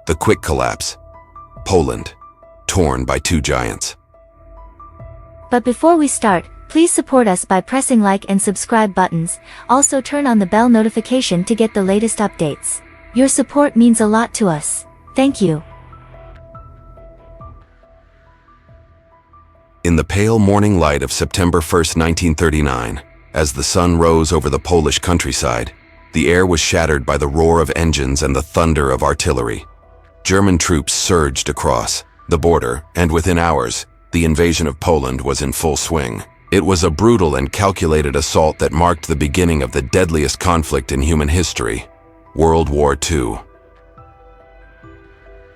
The quick collapse. Poland, torn by two giants. But before we start, please support us by pressing like and subscribe buttons. Also turn on the bell notification to get the latest updates. Your support means a lot to us. Thank you. In the pale morning light of September 1st, 1939, as the sun rose over the Polish countryside, the air was shattered by the roar of engines and the thunder of artillery. German troops surged across the border, and within hours, the invasion of Poland was in full swing. It was a brutal and calculated assault that marked the beginning of the deadliest conflict in human history, World War II.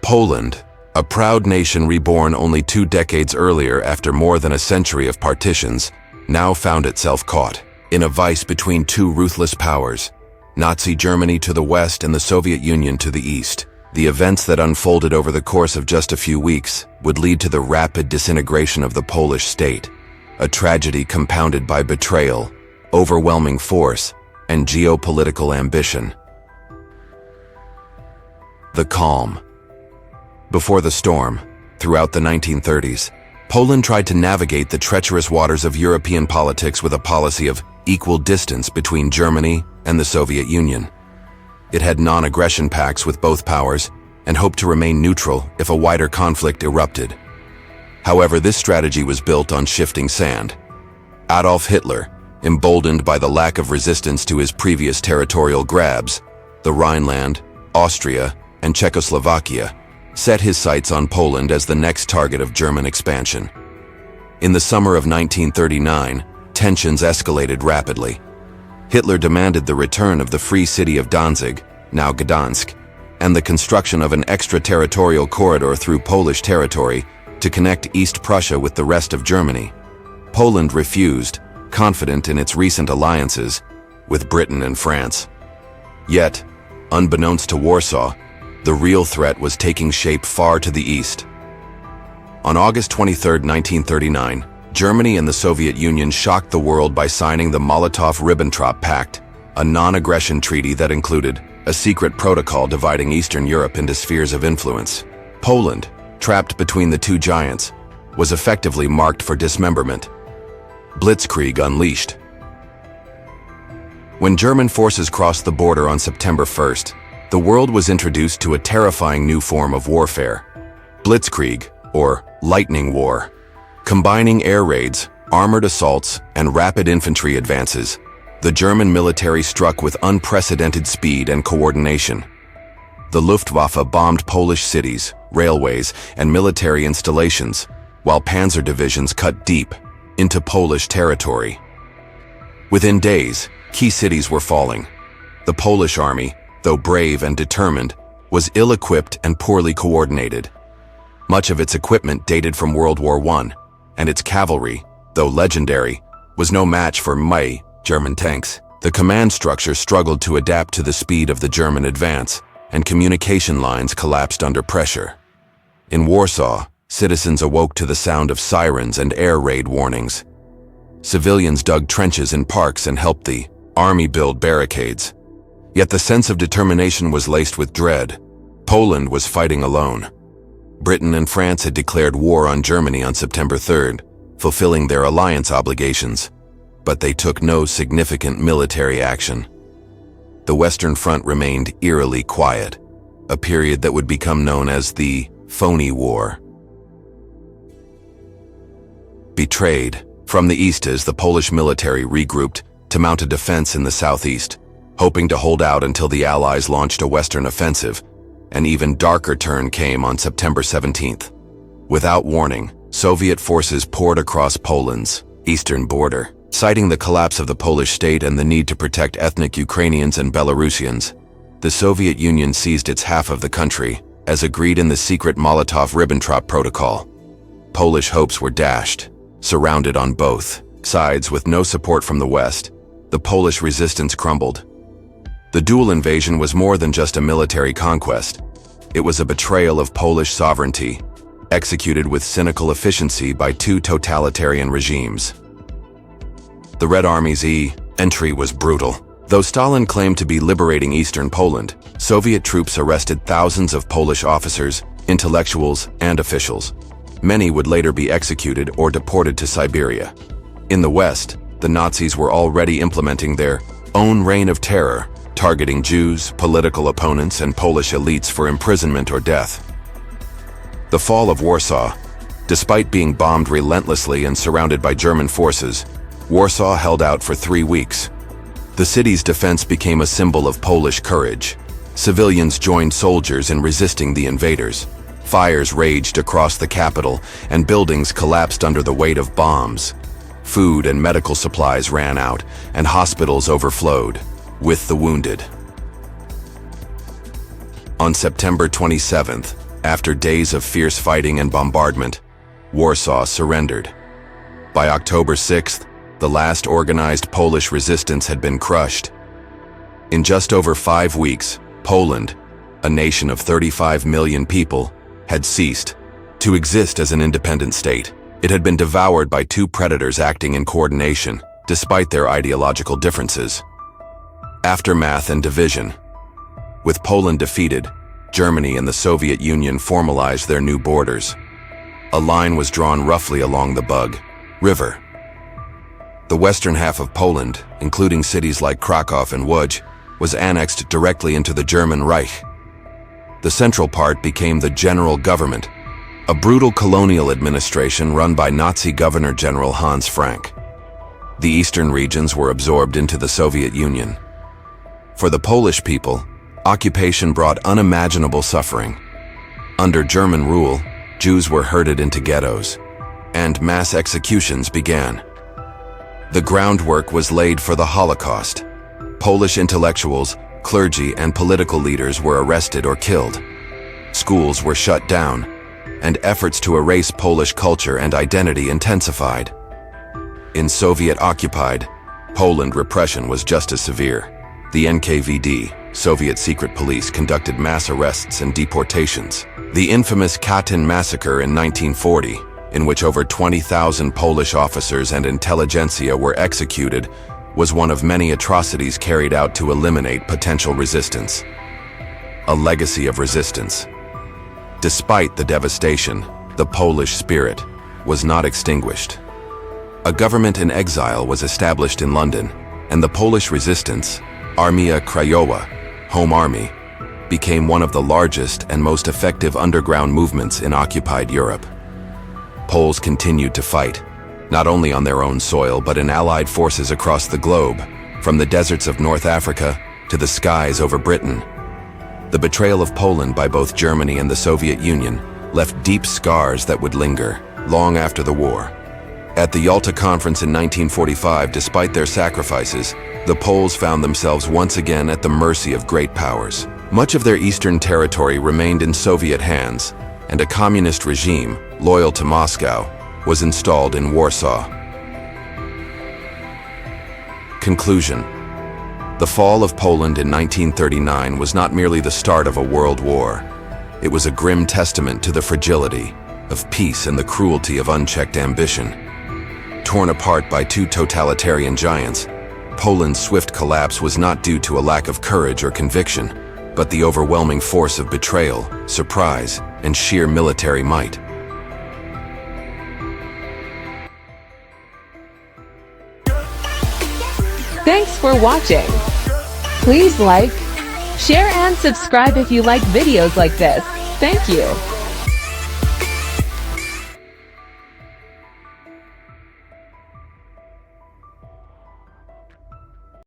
Poland, a proud nation reborn only 2 decades earlier after more than a century of partitions, now found itself caught in a vice between two ruthless powers, Nazi Germany to the west and the Soviet Union to the east. The events that unfolded over the course of just a few weeks would lead to the rapid disintegration of the Polish state, a tragedy compounded by betrayal, overwhelming force, and geopolitical ambition. The calm. Before the storm, throughout the 1930s, Poland tried to navigate the treacherous waters of European politics with a policy of equal distance between Germany and the Soviet Union. It had non-aggression pacts with both powers and hoped to remain neutral if a wider conflict erupted. However, this strategy was built on shifting sand. Adolf Hitler, emboldened by the lack of resistance to his previous territorial grabs, the Rhineland, Austria, and Czechoslovakia, set his sights on Poland as the next target of German expansion. In the summer of 1939, tensions escalated rapidly. Hitler demanded the return of the free city of Danzig, now Gdansk, and the construction of an extraterritorial corridor through Polish territory to connect East Prussia with the rest of Germany. Poland refused, confident in its recent alliances with Britain and France. Yet, unbeknownst to Warsaw, the real threat was taking shape far to the east. On August 23, 1939, Germany and the Soviet Union shocked the world by signing the Molotov-Ribbentrop Pact, a non-aggression treaty that included a secret protocol dividing Eastern Europe into spheres of influence. Poland, trapped between the two giants, was effectively marked for dismemberment. Blitzkrieg unleashed. When German forces crossed the border on September 1st, the world was introduced to a terrifying new form of warfare, Blitzkrieg, or lightning war. Combining air raids, armored assaults, and rapid infantry advances, the German military struck with unprecedented speed and coordination. The Luftwaffe bombed Polish cities, railways, and military installations, while panzer divisions cut deep into Polish territory. Within days, key cities were falling. The Polish army, though brave and determined, was ill-equipped and poorly coordinated. Much of its equipment dated from World War I, and its cavalry, though legendary, was no match for Mayan German tanks. The command structure struggled to adapt to the speed of the German advance, and communication lines collapsed under pressure. In Warsaw, citizens awoke to the sound of sirens and air raid warnings. Civilians dug trenches in parks and helped the army build barricades. Yet the sense of determination was laced with dread. Poland was fighting alone. Britain and France had declared war on Germany on September 3rd, fulfilling their alliance obligations, but they took no significant military action. The Western Front remained eerily quiet, a period that would become known as the Phony War. Betrayed. From the east, as the Polish military regrouped to mount a defense in the southeast, hoping to hold out until the Allies launched a Western offensive, an even darker turn came on September 17th. Without warning, Soviet forces poured across Poland's eastern border. Citing the collapse of the Polish state and the need to protect ethnic Ukrainians and Belarusians, the Soviet Union seized its half of the country, as agreed in the secret Molotov-Ribbentrop Protocol. Polish hopes were dashed. Surrounded on both sides with no support from the West, the Polish resistance crumbled. The dual invasion was more than just a military conquest. It was a betrayal of Polish sovereignty, executed with cynical efficiency by two totalitarian regimes. The Red Army's entry was brutal. Though Stalin claimed to be liberating eastern Poland, Soviet troops arrested thousands of Polish officers, intellectuals, and officials. Many would later be executed or deported to Siberia. In the West, the Nazis were already implementing their own reign of terror, targeting Jews, political opponents, and Polish elites for imprisonment or death. The fall of Warsaw. Despite being bombed relentlessly and surrounded by German forces, Warsaw held out for 3 weeks. The city's defense became a symbol of Polish courage. Civilians joined soldiers in resisting the invaders. Fires raged across the capital, and buildings collapsed under the weight of bombs. Food and medical supplies ran out, and hospitals overflowed with the wounded. On September 27th, after days of fierce fighting and bombardment, Warsaw surrendered. By October 6th, the last organized Polish resistance had been crushed. In just over 5 weeks, Poland, a nation of 35 million people, had ceased to exist as an independent state. It had been devoured by 2 predators acting in coordination, despite their ideological differences. Aftermath and division. With Poland defeated, Germany and the Soviet Union formalized their new borders. A line was drawn roughly along the Bug River. The western half of Poland, including cities like Krakow and Łódź, was annexed directly into the German Reich. The central part became the General Government, a brutal colonial administration run by Nazi Governor-General Hans Frank. The eastern regions were absorbed into the Soviet Union. For the Polish people, occupation brought unimaginable suffering. Under German rule, Jews were herded into ghettos, and mass executions began. The groundwork was laid for the Holocaust. Polish intellectuals, clergy, and political leaders were arrested or killed. Schools were shut down, and efforts to erase Polish culture and identity intensified. In Soviet-occupied Poland, repression was just as severe. The NKVD, Soviet secret police, conducted mass arrests and deportations. The infamous Katyn massacre in 1940, in which over 20,000 Polish officers and intelligentsia were executed, was one of many atrocities carried out to eliminate potential resistance. A legacy of resistance. Despite the devastation, the Polish spirit was not extinguished. A government in exile was established in London, and the Polish resistance, Armia Krajowa, Home Army, became one of the largest and most effective underground movements in occupied Europe. Poles continued to fight, not only on their own soil but in allied forces across the globe, from the deserts of North Africa to the skies over Britain. The betrayal of Poland by both Germany and the Soviet Union left deep scars that would linger long after the war. At the Yalta Conference in 1945, despite their sacrifices, the Poles found themselves once again at the mercy of great powers. Much of their eastern territory remained in Soviet hands, and a communist regime, loyal to Moscow, was installed in Warsaw. Conclusion. The fall of Poland in 1939 was not merely the start of a world war. It was a grim testament to the fragility of peace and the cruelty of unchecked ambition. Torn apart by 2 totalitarian giants, Poland's swift collapse was not due to a lack of courage or conviction, but the overwhelming force of betrayal, surprise, and sheer military might. Thanks for watching. Please like, share, and subscribe if you like videos like this. Thank you.